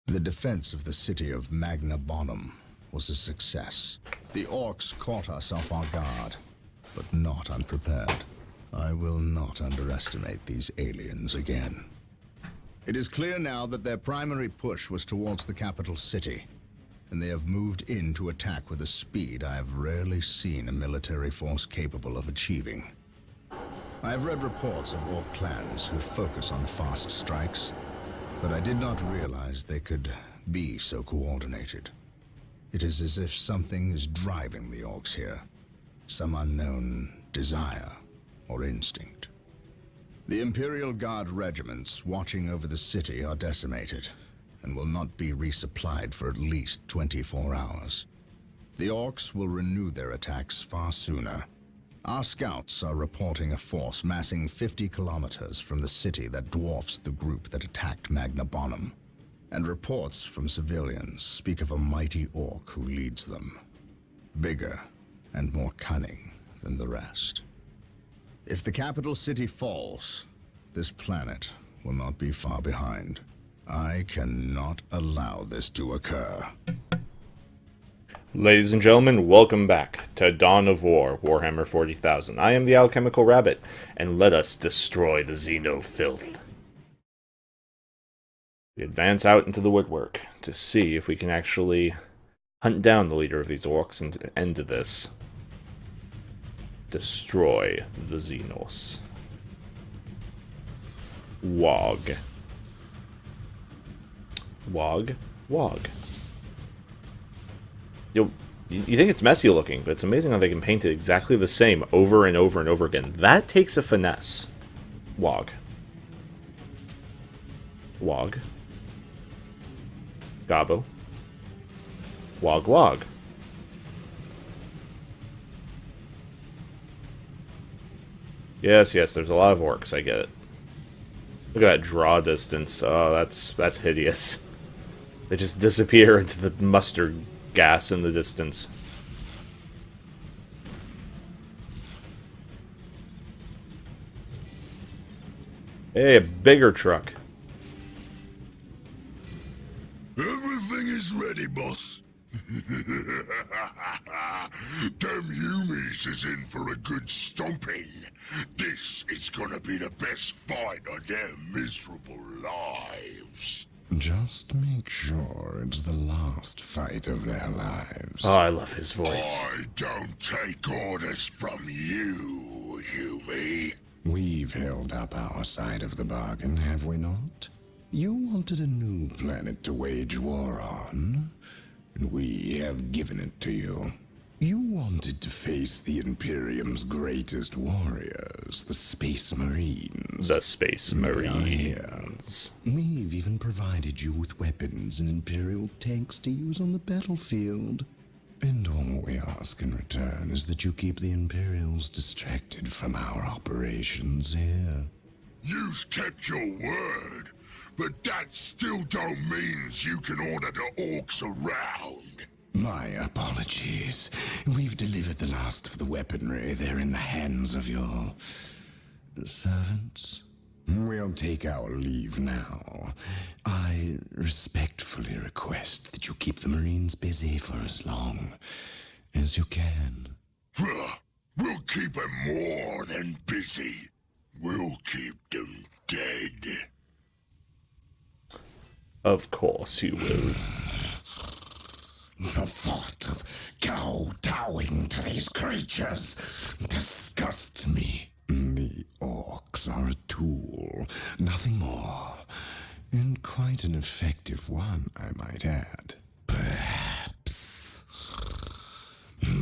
The defense of the city of Magna Bonum was a success. The orcs caught us off our guard, but not unprepared. I will not underestimate these aliens again. It is clear now that their primary push was towards the capital city, and they have moved in to attack with a speed I have rarely seen a military force capable of achieving. I have read reports of orc clans who focus on fast strikes, but I did not realize they could be so coordinated. It is as if something is driving the orcs here, some unknown desire or instinct. The Imperial Guard regiments watching over the city are decimated and will not be resupplied for at least 24 hours. The orcs will renew their attacks far sooner. Our scouts are reporting a force massing 50 kilometers from the city that dwarfs the group that attacked Magna Bonum. And reports from civilians speak of a mighty orc who leads them, bigger and more cunning than the rest. If the capital city falls, this planet will not be far behind. I cannot allow this to occur. Ladies and gentlemen, welcome back to Dawn of War, Warhammer 40,000. I am the Alchemical Rabbit, and let us destroy the Xeno filth. We advance out into the woodwork to see if we can actually hunt down the leader of these orcs and end this. Destroy the Xenos. Wog. Wog? Wog. You think it's messy looking, but it's amazing how they can paint it exactly the same over and over and over again. That takes a finesse. Wog. Wog. Gobbo. Wog wog. Yes, there's a lot of orcs, I get it. Look at that draw distance. Oh, that's hideous. They just disappear into the mustard gas in the distance. Hey, a bigger truck. Everything is ready, boss. Them Humies is in for a good stomping. This is gonna be the best fight of their miserable lives. Just make sure it's the last fight of their lives. Oh, I love his voice. I don't take orders from you, Humie. We've held up our side of the bargain, have we not? You wanted a new planet to wage war on, and we have given it to you. You wanted to face the Imperium's greatest warriors, the Space Marines. The Space Marines. We've even provided you with weapons and Imperial tanks to use on the battlefield. And all we ask in return is that you keep the Imperials distracted from our operations here. You've kept your word, but that still don't mean you can order the orcs around. My apologies. We've delivered the last of the weaponry. They're in the hands of your servants. We'll take our leave now. I respectfully request that you keep the Marines busy for as long as you can. We'll keep them more than busy. We'll keep them dead. Of course you will. The thought of kowtowing to these creatures disgusts me. The orcs are a tool, nothing more. And quite an effective one, I might add. Perhaps.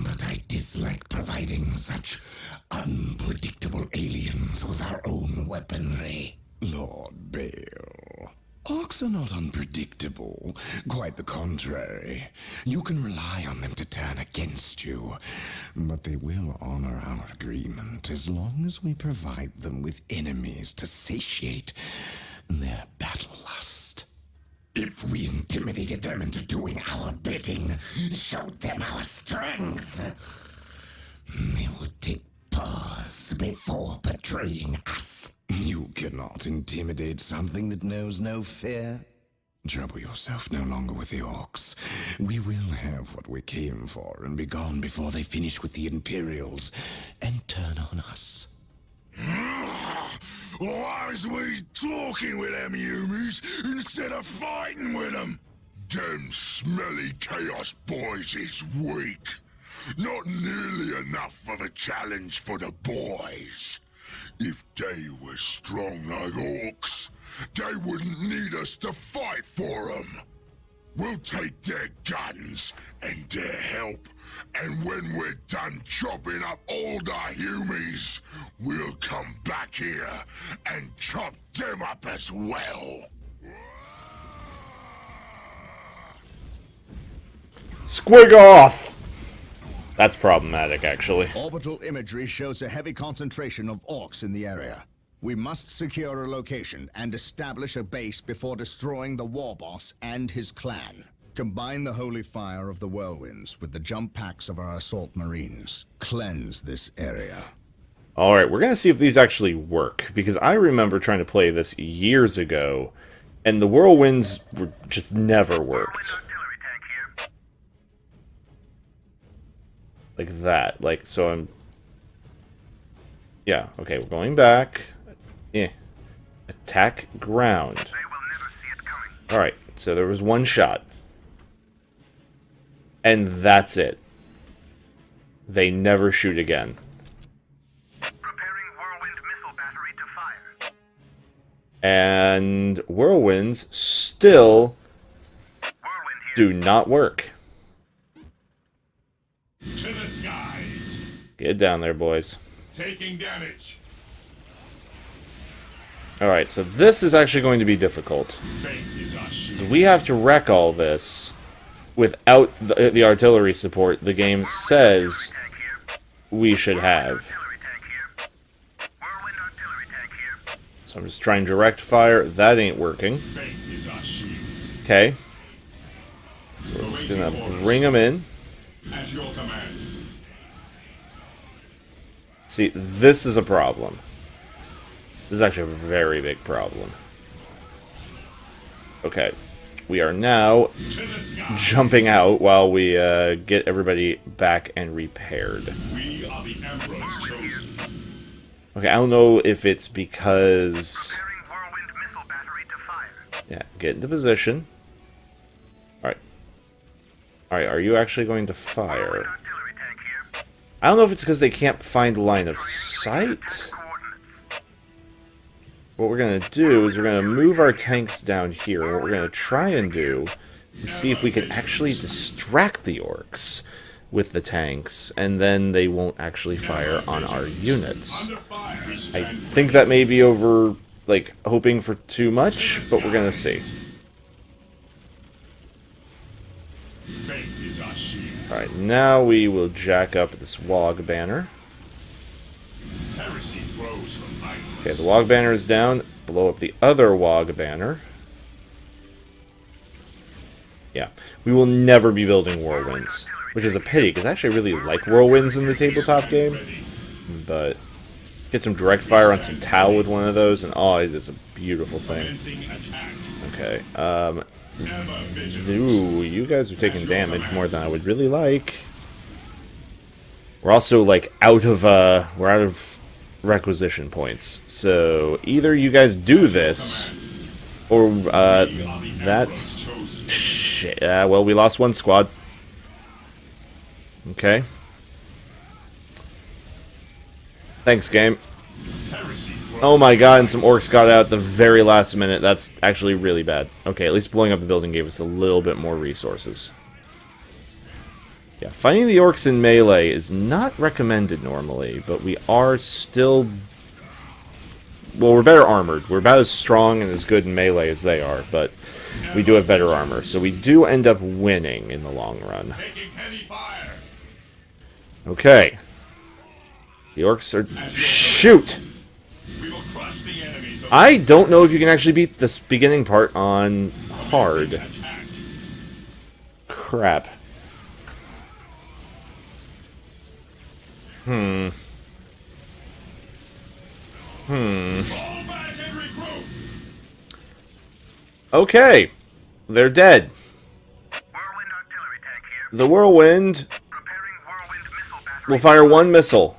But I dislike providing such unpredictable aliens with our own weaponry. Lord Bale. Orcs are not unpredictable. Quite the contrary. You can rely on them to turn against you. But they will honor our agreement as long as we provide them with enemies to satiate their battle lust. If we intimidated them into doing our bidding, showed them our strength, they would take pause before betraying us. You cannot intimidate something that knows no fear. Trouble yourself no longer with the orcs. We will have what we came for and be gone before they finish with the Imperials and turn on us. Why's we talking with them humies instead of fighting with them? Them smelly chaos boys is weak. Not nearly enough of a challenge for the boys. If they were strong like orcs, they wouldn't need us to fight for them. We'll take their guns and their help, and when we're done chopping up all the humies, we'll come back here and chop them up as well. Squig off! That's problematic, actually. Orbital imagery shows a heavy concentration of orcs in the area. We must secure a location and establish a base before destroying the war boss and his clan. Combine the holy fire of the whirlwinds with the jump packs of our assault marines. Cleanse this area. Alright, we're gonna see if these actually work, because I remember trying to play this years ago, and the whirlwinds just never worked. Like that. Like, so I'm... Yeah, okay, we're going back. Yeah. Attack ground. Alright, so there was one shot. And that's it. They never shoot again. Preparing whirlwind missile battery to fire. And whirlwinds still do not work. To the skies. Get down there, boys. Taking damage. Alright, so this is actually going to be difficult. So we have to wreck all this without the artillery support the game says we should have. So I'm just trying direct fire. That ain't working. Okay. So we're just gonna bring them in. At your command. See, this is a problem. This is actually a very big problem. Okay. We are now jumping out while we get everybody back and repaired. We are the Emperor's chosen. Okay, I don't know if it's because... Preparing whirlwind missile battery to fire. Yeah, get into position. Alright. Alright, are you actually going to fire? Artillery tank here. I don't know if it's because they can't find line of sight. Coordinates. What we're going to do is we're going to move our tanks down here. And what we're going to try and do is see if we can actually distract the orcs with the tanks, and then they won't actually fire on our units. I think that may be over, like, hoping for too much, but we're going to see. Alright, now we will jack up this log banner. Okay, the log banner is down. Blow up the other log banner. Yeah, we will never be building whirlwinds, which is a pity, because I actually really like whirlwinds in the tabletop game. But get some direct fire on some Tau with one of those, and oh, it is a beautiful thing. Okay, ooh, you guys are taking damage more than I would really like. We're also, like, we're out of requisition points. So, either you guys do this, or, that's... Shit, well, we lost one squad. Okay. Thanks, game. Oh my god, and some orcs got out at the very last minute. That's actually really bad. Okay, at least blowing up the building gave us a little bit more resources. Yeah, fighting the orcs in melee is not recommended normally, but we are still... Well, we're better armored. We're about as strong and as good in melee as they are, but we do have better armor, so we do end up winning in the long run. Okay. The orcs are... Shoot! I don't know if you can actually beat this beginning part on hard. Crap. Okay. They're dead. Whirlwind artillery tank here. The Whirlwind Preparing whirlwind missile battery. will fire one missile.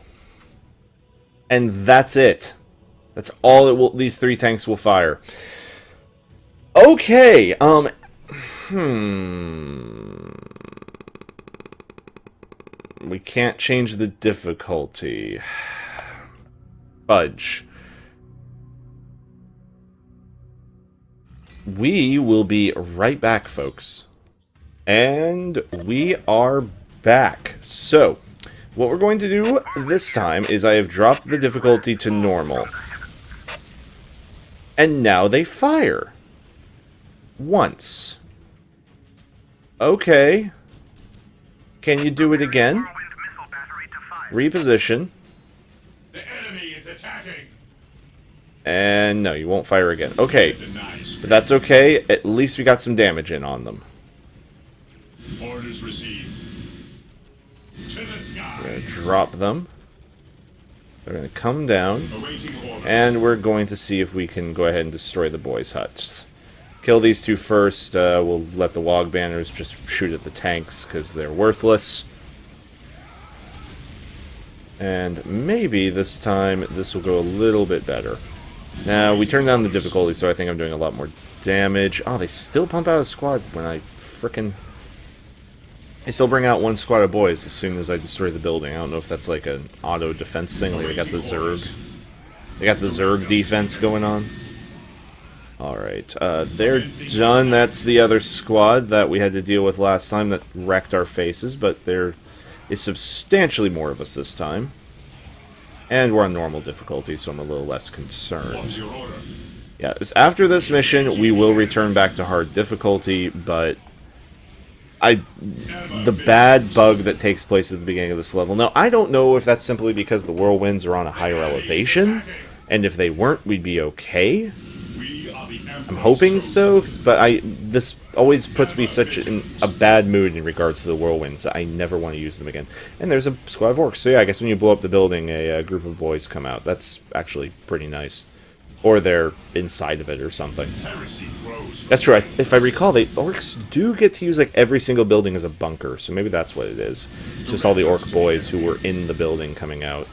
And that's it. That's all it will. These 3 tanks will fire. Okay. We can't change the difficulty. Fudge. We will be right back, folks. And we are back. So, what we're going to do this time is I have dropped the difficulty to normal. And now they fire. Once. Okay. Can you do it again? Whirlwind missile battery to fire. Reposition. The enemy is attacking. And no, you won't fire again. Okay. Denies. But that's okay. At least we got some damage in on them. Orders received. To the sky. We're going to drop them. They're going to come down. Awaiting orders. And we're going to see if we can go ahead and destroy the boys' huts. Kill these 2 first. We'll let the Wog Banners just shoot at the tanks because they're worthless. And maybe this time this will go a little bit better. Now, we turned down the difficulty, so I think I'm doing a lot more damage. Oh, they still pump out a squad when I frickin'... They still bring out 1 squad of boys as soon as I destroy the building. I don't know if that's like an auto defense thing. Like they got the Zerg. They got the Zerg defense going on. Alright, they're done. That's the other squad that we had to deal with last time that wrecked our faces, but there is substantially more of us this time. And we're on normal difficulty, so I'm a little less concerned. Yeah, after this mission, we will return back to hard difficulty, but the bad bug that takes place at the beginning of this level. Now, I don't know if that's simply because the whirlwinds are on a higher elevation, and if they weren't, we'd be okay. I'm hoping so, but this always puts me such in a bad mood in regards to the whirlwinds that I never want to use them again. And there's a squad of orcs, so yeah, I guess when you blow up the building, a group of boys come out. That's actually pretty nice. Or they're inside of it or something. That's true. If I recall, the orcs do get to use like every single building as a bunker, so maybe that's what it is. It's just all the orc boys who were in the building coming out.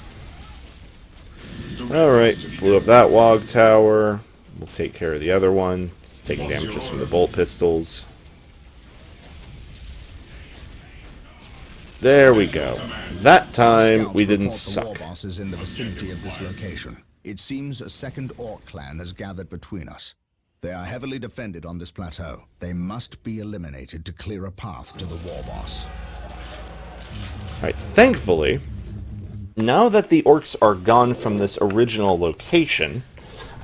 Alright, blew up that Wog Tower. We'll take care of the other one. It's taking damages from the bolt pistols. There we go. That time, we didn't suck. The war boss is in the vicinity of this location. It seems a second orc clan has gathered between us. They are heavily defended on this plateau. They must be eliminated to clear a path to the war boss. Alright, thankfully, now that the orcs are gone from this original location,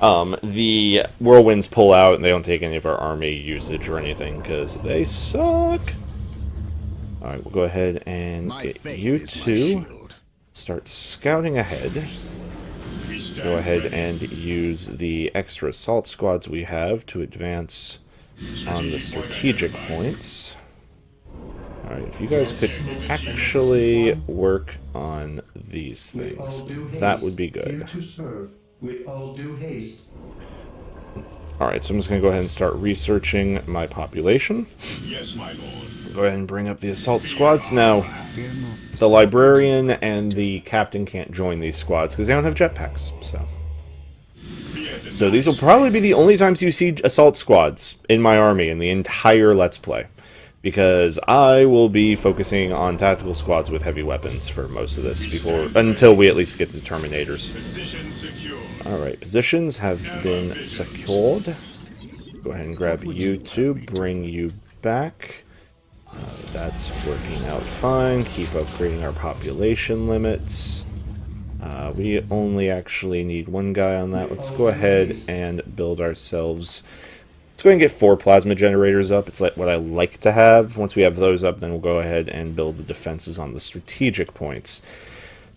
the whirlwinds pull out and they don't take any of our army usage or anything because they suck. Alright, we'll go ahead and get you 2. Start scouting ahead. Go ahead and use the extra assault squads we have to advance on the strategic points. Alright, if you guys could actually work on these things, that would be good. Alright, so I'm just going to go ahead and start researching my population. Yes, my lord. Go ahead and bring up the assault squads. Now, the librarian and the captain can't join these squads because they don't have jetpacks, so these will probably be the only times you see assault squads in my army in the entire Let's Play. Because I will be focusing on tactical squads with heavy weapons for most of this until we at least get to Terminators. Alright, positions have been secured. Go ahead and grab you 2, bring you back. That's working out fine. Keep upgrading our population limits. We only actually need 1 guy on that. Let's go ahead and build ourselves... Let's go ahead and get 4 plasma generators up. It's like what I like to have. Once we have those up, then we'll go ahead and build the defenses on the strategic points.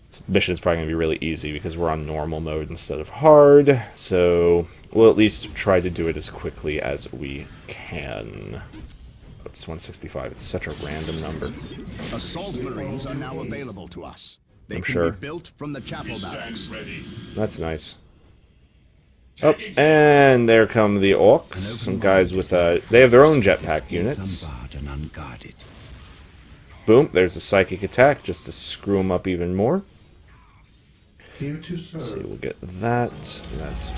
This mission is probably going to be really easy because we're on normal mode instead of hard. So we'll at least try to do it as quickly as we can. It's 165. It's such a random number. Assault Marines are now available to us. They I'm can sure. be built from the chapel barracks. That's nice. Oh, and there come the orcs. Some guys with they have their own jetpack units. Unbarred and unguarded. Boom, there's a psychic attack just to screw them up even more. Here to Let's see, serve. we'll get that. That's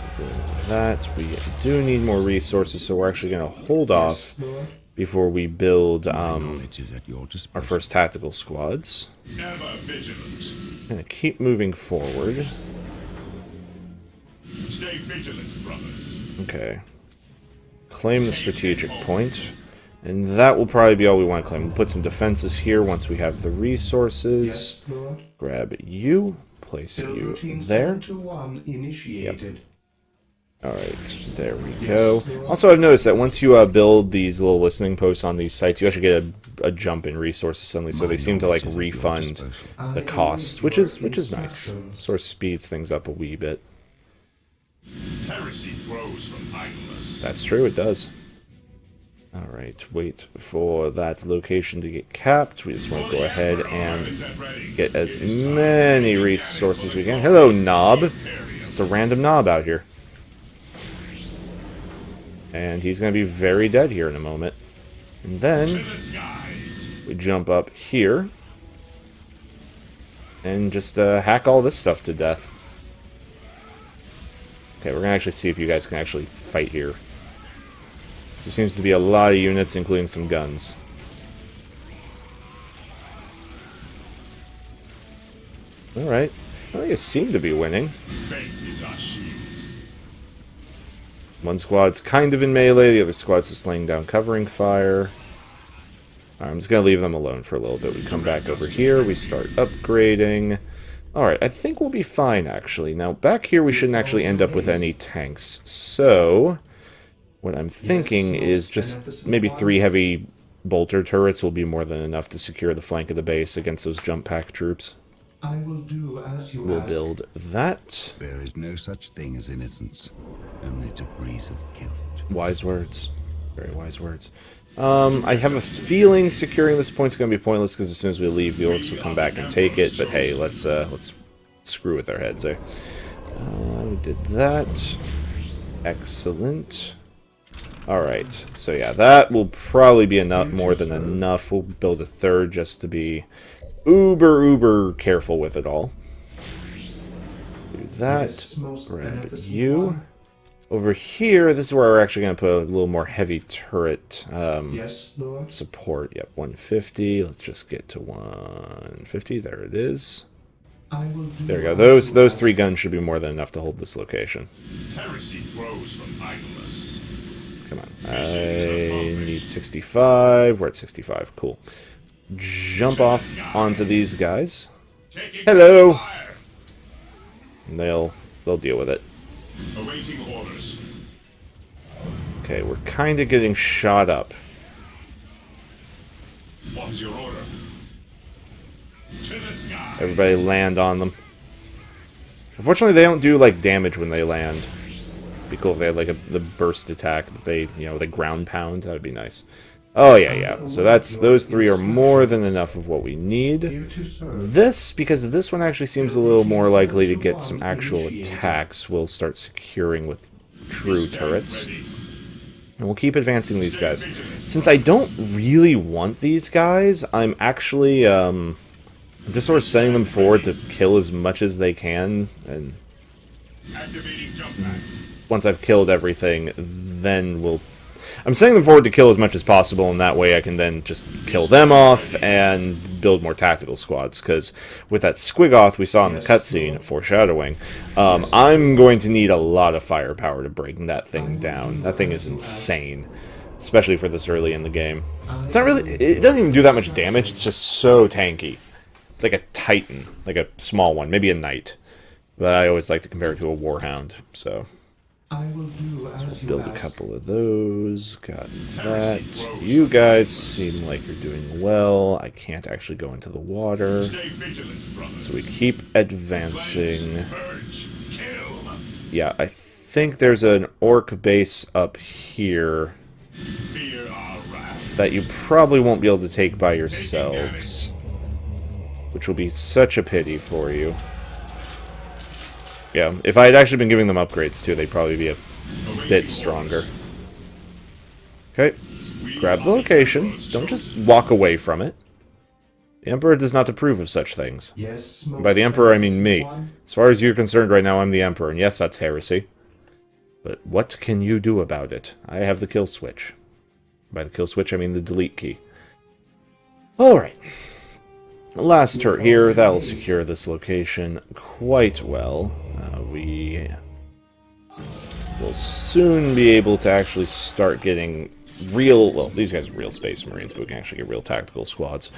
that. We do need more resources, so we're actually going to hold off Lord. before we build Knowledge is at your our disposal. first tactical squads. Ever vigilant. Gonna keep moving forward. Stay vigilant, brothers. Okay. Claim the strategic point. And that will probably be all we want to claim. We'll put some defenses here once we have the resources. Yes, Lord. Grab you. Place Build you routine there. 721 initiated. Alright, there we go. Also, I've noticed that once you build these little listening posts on these sites, you actually get a jump in resources suddenly, so they seem to like refund the cost, which is nice. Sort of speeds things up a wee bit. Heresy grows from idleness. That's true, it does. Alright, wait for that location to get capped. We just want to go ahead and get as many resources as we can. Hello, knob. Just a random knob out here. And he's going to be very dead here in a moment. And then we jump up here and just hack all this stuff to death. Okay, we're going to actually see if you guys can actually fight here. So there seems to be a lot of units, including some guns. Alright. Well, you seem to be winning. Faith is our shield. One squad's kind of in melee, the other squad's just laying down covering fire. Alright, I'm just going to leave them alone for a little bit. We come back over here, we start upgrading. Alright, I think we'll be fine, actually. Now, back here we shouldn't actually end up with any tanks. So, what I'm thinking is just maybe 3 heavy bolter turrets will be more than enough to secure the flank of the base against those jump pack troops. I will do as you We'll ask. build that. There is no such thing as innocence, only degrees of guilt. Wise words. Very wise words. I have a feeling securing this point's going to be pointless because as soon as we leave, the orcs will come back and take it. But hey, let's screw with their heads there. We did that. Excellent. Alright, so yeah, that will probably be enough, more than enough. We'll build a third just to be uber careful with it all. Do that. Yes, most Grab beneficent you. one. Over here, this is where we're actually going to put a little more heavy turret Yes, Lord. support. Yep, 150. Let's just get to 150. There it is. I will do There we go. as you Those ask. 3 guns should be more than enough to hold this location. Heresy grows from idleness. Come on. I need 65. We're at 65. Cool. Jump off onto these guys. Taking Hello. fire. And they'll deal with it. Awaiting orders. Okay, we're kind of getting shot up. What is your order? To the sky. Everybody land on them. Unfortunately, they don't do like damage when they land. It'd be cool if they had like the burst attack that they, the ground pound. That would be nice. Oh yeah. So those 3 are more than enough of what we need. Here to serve. This, because this one actually seems a little more likely to get some actual attacks, we'll start securing with true turrets. And we'll keep advancing these guys. Since I don't really want these guys, I'm actually I'm just sort of sending them forward to kill as much as they can, and Activating jump pack. once I've killed everything, then I'm sending them forward to kill as much as possible, and that way I can then just kill them off and build more tactical squads, because with that Squiggoth we saw in the cutscene, foreshadowing, I'm going to need a lot of firepower to bring that thing down. That thing is insane, especially for this early in the game. It's not really, it doesn't even do that much damage, it's just so tanky. It's like a Titan, like a small one, maybe a Knight. But I always like to compare it to a Warhound, so I will do as you build a ask. couple of those. Got that. You guys seem like you're doing well. I can't actually go into the water, Stay vigilant, brothers. so we keep advancing. Purge. Kill. Yeah, I think there's an orc base up here Fear our wrath. that you probably won't be able to take by yourselves, which will be such a pity for you. Yeah, if I had actually been giving them upgrades too, they'd probably be a bit stronger. Okay, grab the location. Don't just walk away from it. The Emperor does not approve of such things. Yes, And by the Emperor, I mean me. As far as you're concerned right now, I'm the Emperor, and yes, that's heresy. But what can you do about it? I have the kill switch. By the kill switch, I mean the delete key. Alright. Last turret here. That'll secure this location quite well. We will soon be able to actually start getting real... Well, these guys are real Space Marines, but we can actually get real tactical squads.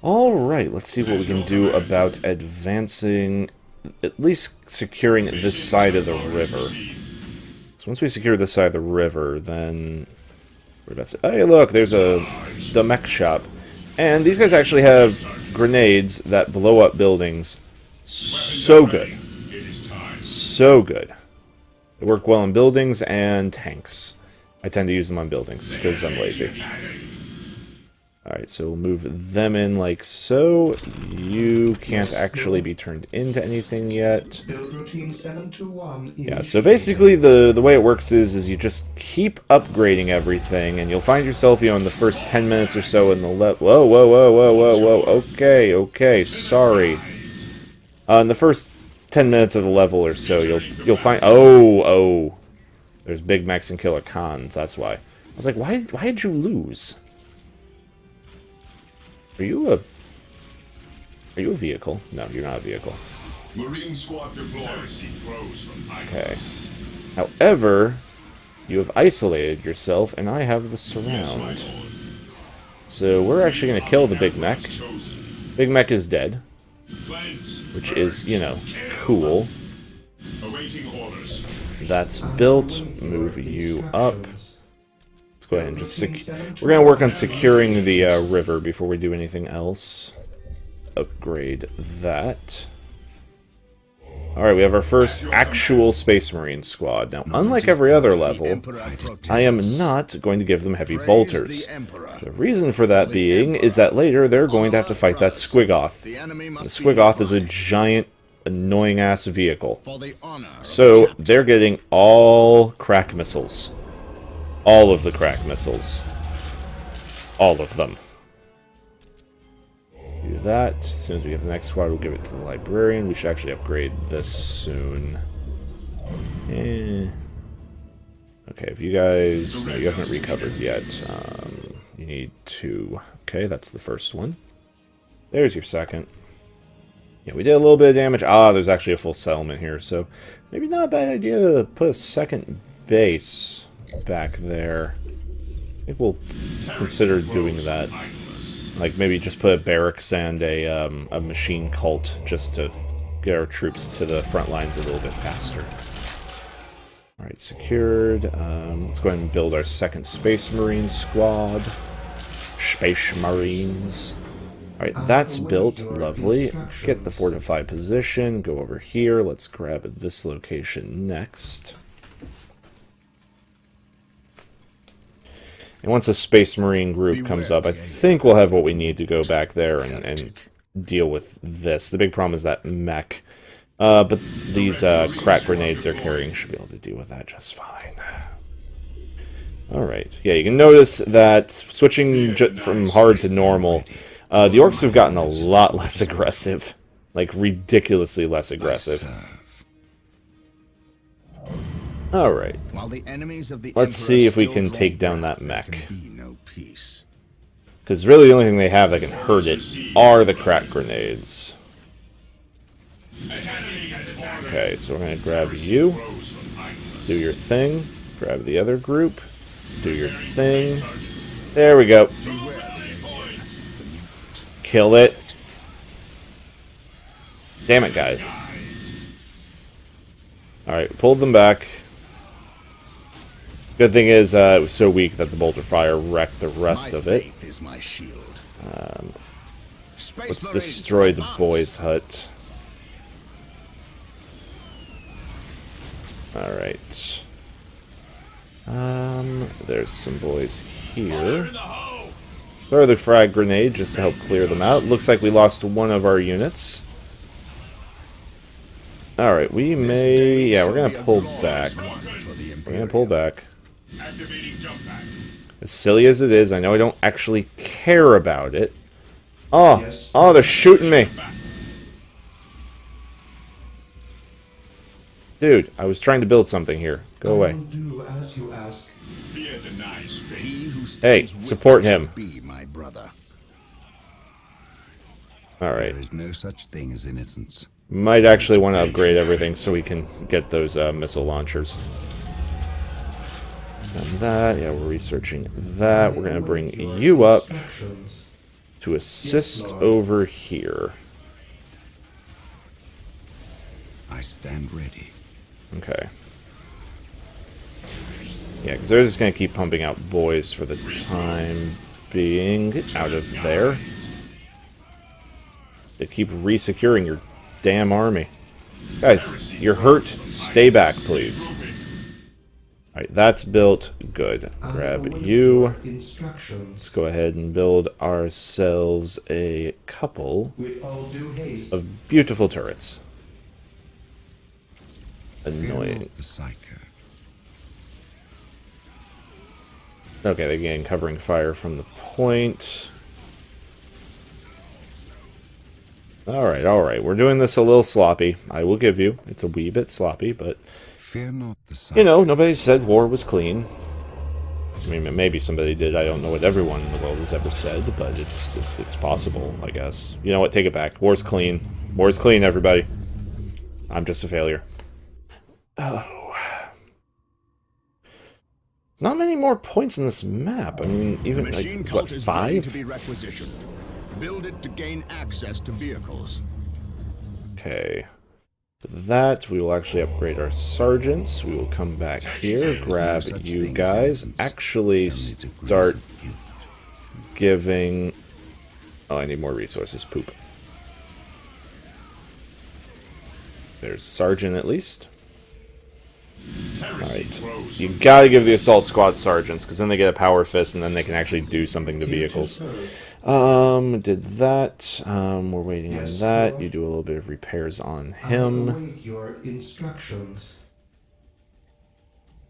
Alright, let's see what we can do about advancing, at least securing this side of the river. So once we secure this side of the river, then... Hey, look, there's the mech shop. And these guys actually have grenades that blow up buildings. So good. So good. They work well in buildings and tanks. I tend to use them on buildings, because I'm lazy. Alright, so we'll move them in like so. You can't actually be turned into anything yet. Yeah, so basically the way it works is you just keep upgrading everything, and you'll find yourself, you know, in the first 10 minutes or so in the whoa, whoa, whoa, whoa, whoa, whoa, okay, sorry. In the first 10 minutes of the level or so, you'll find... Oh, there's Big Mechs and Killer Khans, that's why. I was like, why did you lose? Are you a vehicle? No, you're not a vehicle. Marine squad deployed. Okay. However, you have isolated yourself, and I have the surround. So we're actually going to kill the Big Mech. Big Mech is dead. Which is, you know, cool. That's built. Move you up. Let's go ahead and just we're going to work on securing the river before we do anything else. Upgrade that. Alright, we have our first actual Space Marine squad. Now, unlike every other level, I am not going to give them heavy bolters. The reason for that being is that later they're going to have to fight that Squigoth. The Squigoth is a giant, annoying-ass vehicle. So, they're getting all crack missiles. All of the crack missiles. All of them. Do that. As soon as we get the next squad, we'll give it to the librarian. We should actually upgrade this soon. Okay, if you guys... No, you haven't recovered yet. You need to... Okay, that's the first one. There's your second. Yeah, we did a little bit of damage. Ah, there's actually a full settlement here, so maybe not a bad idea to put a second base back there. I think we'll consider doing that. Like, maybe just put a barracks and a machine cult just to get our troops to the front lines a little bit faster. Alright, secured. Let's go ahead and build our second Space Marine squad. Space Marines. Alright, that's built. Lovely. Get the fortified position. Go over here. Let's grab this location next. And once a Space Marine group comes up, I think we'll have what we need to go back there and deal with this. The big problem is that mech. But these crack grenades they're carrying should be able to deal with that just fine. Alright. Yeah, you can notice that switching from hard to normal, the orcs have gotten a lot less aggressive. Like, ridiculously less aggressive. Alright. Let's see if we can take down that mech. Because really the only thing they have that can hurt it are the crack grenades. Okay, so we're going to grab you. Do your thing. Grab the other group. Do your thing. There we go. Kill it. Damn it, guys. Alright, pulled them back. Good thing is, it was so weak that the bolter fire wrecked the rest of it. Let's destroy the boys' hut. Alright. There's some boys here. Go Throw the frag grenade just to help clear them out. Looks like we lost one of our units. Alright, we may... Yeah, we're gonna pull back. We're gonna pull back. As silly as it is, I know I don't actually care about it. Oh! Oh, they're shooting me! Dude, I was trying to build something here. Go away. Hey, support him. Alright. There is no such thing as innocence. Might actually want to upgrade everything so we can get those missile launchers. And that, yeah, we're researching that. We're going to bring you up to assist over here. I stand ready. Okay. Yeah, because they're just going to keep pumping out boys for the time being. Get out of there. They keep resecuring your damn army. Guys, you're hurt. Stay back, please. Alright, that's built. Good. Grab you. Let's go ahead and build ourselves a couple of beautiful turrets. Annoying. Okay, again, covering fire from the point. Alright. We're doing this a little sloppy. I will give you. It's a wee bit sloppy, but... Fear not the you know, nobody said war was clean. I mean, maybe somebody did. I don't know what everyone in the world has ever said, but it's possible, I guess. You know what? Take it back. War's clean. War's clean, everybody. I'm just a failure. Oh. Not many more points in this map. I mean, even, like, what, 5? To be requisitioned. Build it to gain access to vehicles. Okay. With that, we will actually upgrade our sergeants. We will come back here, grab you guys. Actually start giving... Oh, I need more resources. Poop. There's a sergeant, at least. Alright. You gotta give the assault squad sergeants, because then they get a power fist, and then they can actually do something to vehicles. Did that. We're waiting on that. You do a little bit of repairs on him.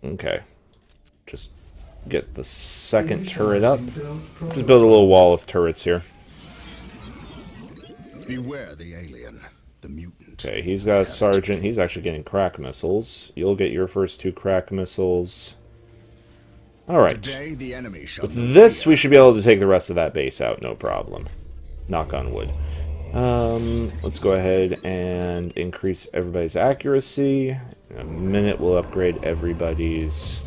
Okay. Just get the second turret up. Just build a little wall of turrets here. Beware the alien, the mutant. Okay, he's got a sergeant. He's actually getting crack missiles. You'll get your first 2 crack missiles. Alright. With this, we should be able to take the rest of that base out, no problem. Knock on wood. Let's go ahead and increase everybody's accuracy. In a minute, we'll upgrade everybody's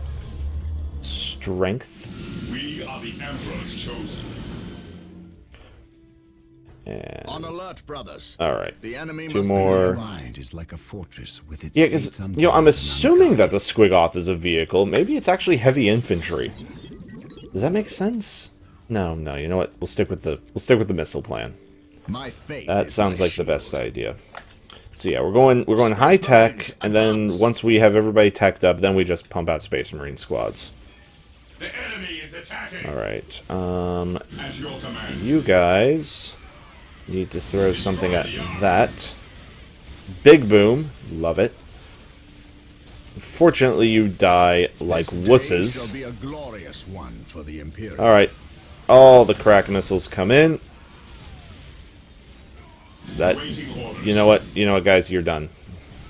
strength. We are the Emperor's chosen. And... On alert, brothers. Alright. The enemy 2 more. Mind is like a fortress with its Yeah, because, you know, I'm assuming that the Squigoth is a vehicle. Maybe it's actually heavy infantry. Does that make sense? No, you know what? We'll stick with the missile plan. That sounds like the best idea. So yeah, we're going high tech, and then once we have everybody teched up, then we just pump out Space Marine squads. The enemy is attacking. Alright, At your command. you guys need to throw something at that. Big boom. Love it. Unfortunately, you die like wusses. Alright. All the crack missiles come in. That... You know what, guys? You're done.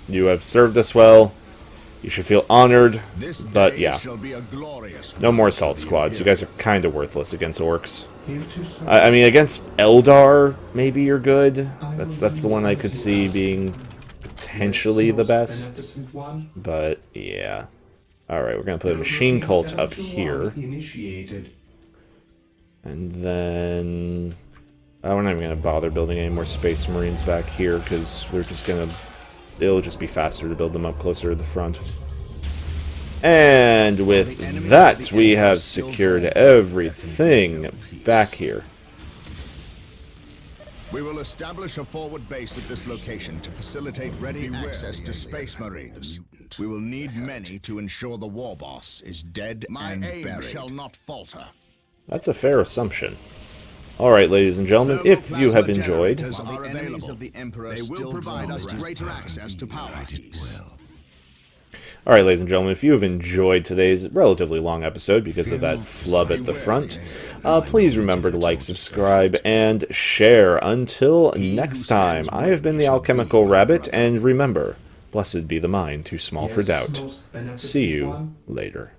You have served us well. You should feel honored. But, yeah. No more assault squads. You guys are kind of worthless against orcs. I mean, against Eldar, maybe you're good. That's the one I could see being potentially the best. But, yeah. Alright, we're going to put a machine cult up here. And then... we're not even going to bother building any more Space Marines back here, because we're just going to... It'll just be faster to build them up closer to the front. And with that, we have secured everything back here. We will establish a forward base at this location to facilitate ready access to Space Marines. We will need many to ensure the war boss is dead and buried. My aim shall not falter. That's a fair assumption. Alright, ladies and gentlemen, if you have enjoyed, They will provide us greater access to power. Alright, ladies and gentlemen, if you have enjoyed today's relatively long episode because of that flub at the front, please remember to like, subscribe, and share. Until next time, I have been the Alchemical Rabbit, and remember, blessed be the mind too small for doubt. See you later.